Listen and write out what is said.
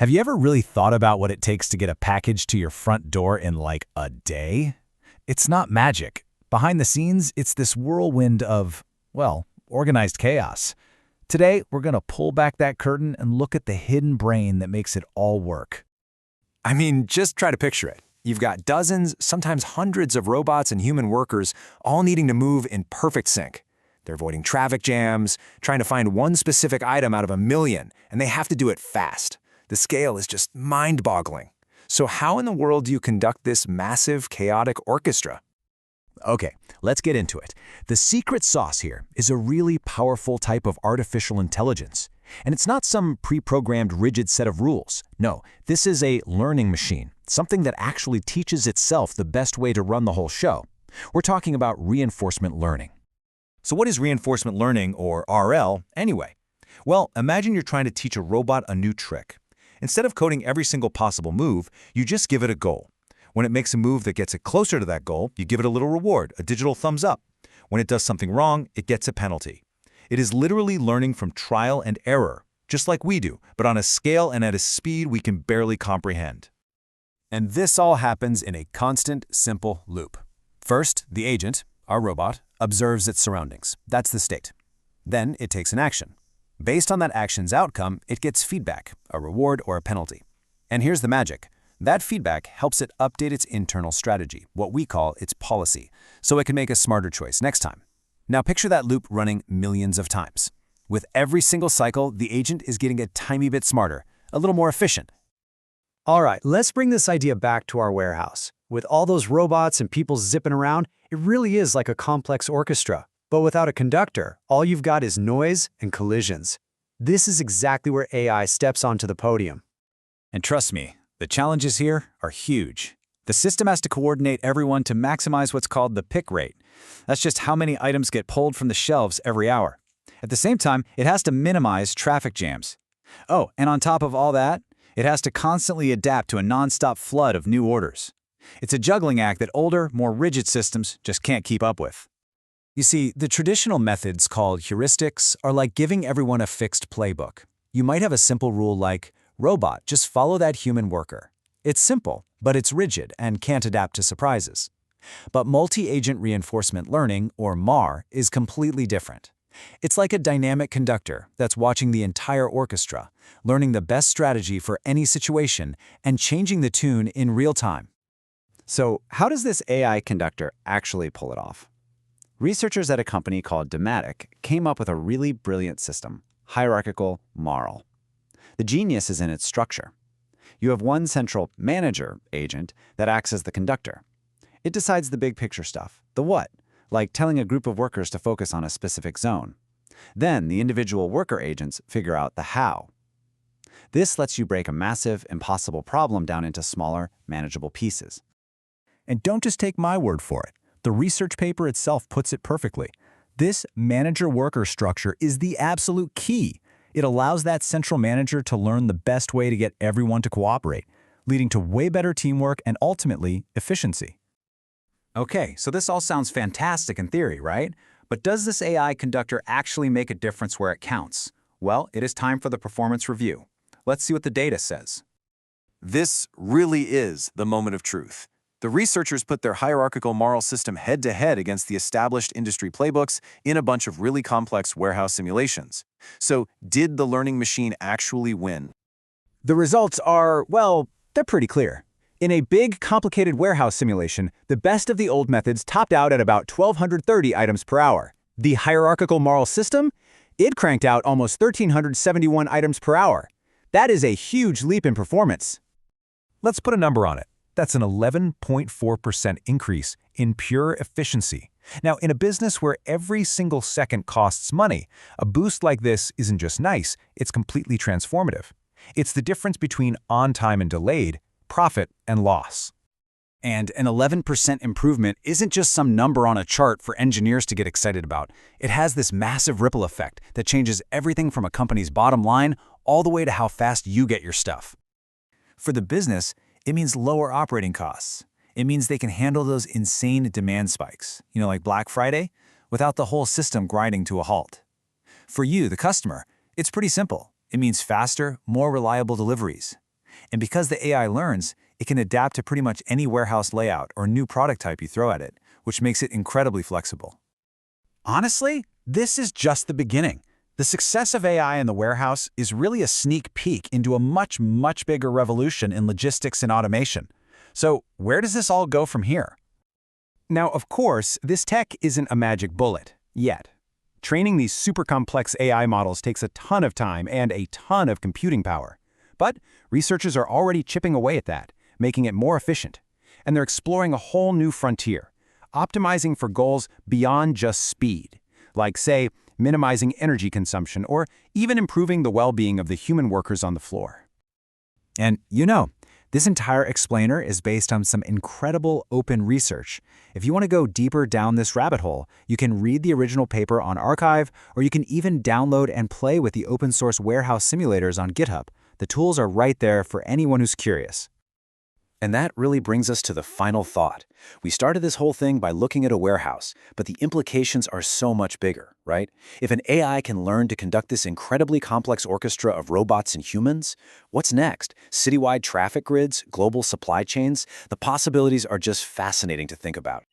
Have you ever really thought about what it takes to get a package to your front door in like a day? It's not magic. Behind the scenes, it's this whirlwind of, well, organized chaos. Today, we're going to pull back that curtain and look at the hidden brain that makes it all work. I mean, just try to picture it. You've got dozens, sometimes hundreds of robots and human workers all needing to move in perfect sync. They're avoiding traffic jams, trying to find one specific item out of a million, and they have to do it fast. The scale is just mind-boggling. So how in the world do you conduct this massive, chaotic orchestra? Okay, let's get into it. The secret sauce here is a really powerful type of artificial intelligence. And it's not some pre-programmed rigid set of rules. No, this is a learning machine, something that actually teaches itself the best way to run the whole show. We're talking about reinforcement learning. So what is reinforcement learning, or RL, anyway? Well, imagine you're trying to teach a robot a new trick. Instead of coding every single possible move, you just give it a goal. When it makes a move that gets it closer to that goal, you give it a little reward, a digital thumbs up. When it does something wrong, it gets a penalty. It is literally learning from trial and error, just like we do, but on a scale and at a speed we can barely comprehend. And this all happens in a constant, simple loop. First, the agent, our robot, observes its surroundings. That's the state. Then it takes an action. Based on that action's outcome, it gets feedback, a reward or a penalty. And here's the magic. That feedback helps it update its internal strategy, what we call its policy, so it can make a smarter choice next time. Now picture that loop running millions of times. With every single cycle, the agent is getting a tiny bit smarter, a little more efficient. All right, let's bring this idea back to our warehouse. With all those robots and people zipping around, it really is like a complex orchestra. But without a conductor, all you've got is noise and collisions. This is exactly where AI steps onto the podium. And trust me, the challenges here are huge. The system has to coordinate everyone to maximize what's called the pick rate. That's just how many items get pulled from the shelves every hour. At the same time, it has to minimize traffic jams. Oh, and on top of all that, it has to constantly adapt to a nonstop flood of new orders. It's a juggling act that older, more rigid systems just can't keep up with. You see, the traditional methods called heuristics are like giving everyone a fixed playbook. You might have a simple rule like, robot, just follow that human worker. It's simple, but it's rigid and can't adapt to surprises. But multi-agent reinforcement learning, or MAR, is completely different. It's like a dynamic conductor that's watching the entire orchestra, learning the best strategy for any situation, and changing the tune in real time. So how does this AI conductor actually pull it off? Researchers at a company called Dematic came up with a really brilliant system, Hierarchical MARL. The genius is in its structure. You have one central manager agent that acts as the conductor. It decides the big picture stuff, the what, like telling a group of workers to focus on a specific zone. Then the individual worker agents figure out the how. This lets you break a massive, impossible problem down into smaller, manageable pieces. And don't just take my word for it. The research paper itself puts it perfectly. This manager-worker structure is the absolute key. It allows that central manager to learn the best way to get everyone to cooperate, leading to way better teamwork and ultimately efficiency. Okay, so this all sounds fantastic in theory, right? But does this AI conductor actually make a difference where it counts? Well, it is time for the performance review. Let's see what the data says. This really is the moment of truth. The researchers put their hierarchical MARL system head-to-head against the established industry playbooks in a bunch of really complex warehouse simulations. So, did the learning machine actually win? The results are, well, they're pretty clear. In a big, complicated warehouse simulation, the best of the old methods topped out at about 1,230 items per hour. The hierarchical MARL system, it cranked out almost 1,371 items per hour. That is a huge leap in performance. Let's put a number on it. That's an 11.4% increase in pure efficiency. Now, in a business where every single second costs money, a boost like this isn't just nice, it's completely transformative. It's the difference between on time and delayed, profit and loss. And an 11% improvement isn't just some number on a chart for engineers to get excited about. It has this massive ripple effect that changes everything from a company's bottom line all the way to how fast you get your stuff. For the business, it means lower operating costs. It means they can handle those insane demand spikes, like Black Friday, without the whole system grinding to a halt. For you, the customer, it's pretty simple. It means faster, more reliable deliveries. And because the AI learns, it can adapt to pretty much any warehouse layout or new product type you throw at it, which makes it incredibly flexible. Honestly, this is just the beginning. The success of AI in the warehouse is really a sneak peek into a much, much bigger revolution in logistics and automation. So where does this all go from here? Now, of course, this tech isn't a magic bullet, yet. Training these super complex AI models takes a ton of time and a ton of computing power. But researchers are already chipping away at that, making it more efficient. And they're exploring a whole new frontier, optimizing for goals beyond just speed, like, say, minimizing energy consumption or even improving the well-being of the human workers on the floor. And this entire explainer is based on some incredible open research. If you want to go deeper down this rabbit hole, you can read the original paper on Archive, or you can even download and play with the open source warehouse simulators on GitHub. The tools are right there for anyone who's curious. And that really brings us to the final thought. We started this whole thing by looking at a warehouse, but the implications are so much bigger, right? If an AI can learn to conduct this incredibly complex orchestra of robots and humans, what's next? Citywide traffic grids, global supply chains? The possibilities are just fascinating to think about.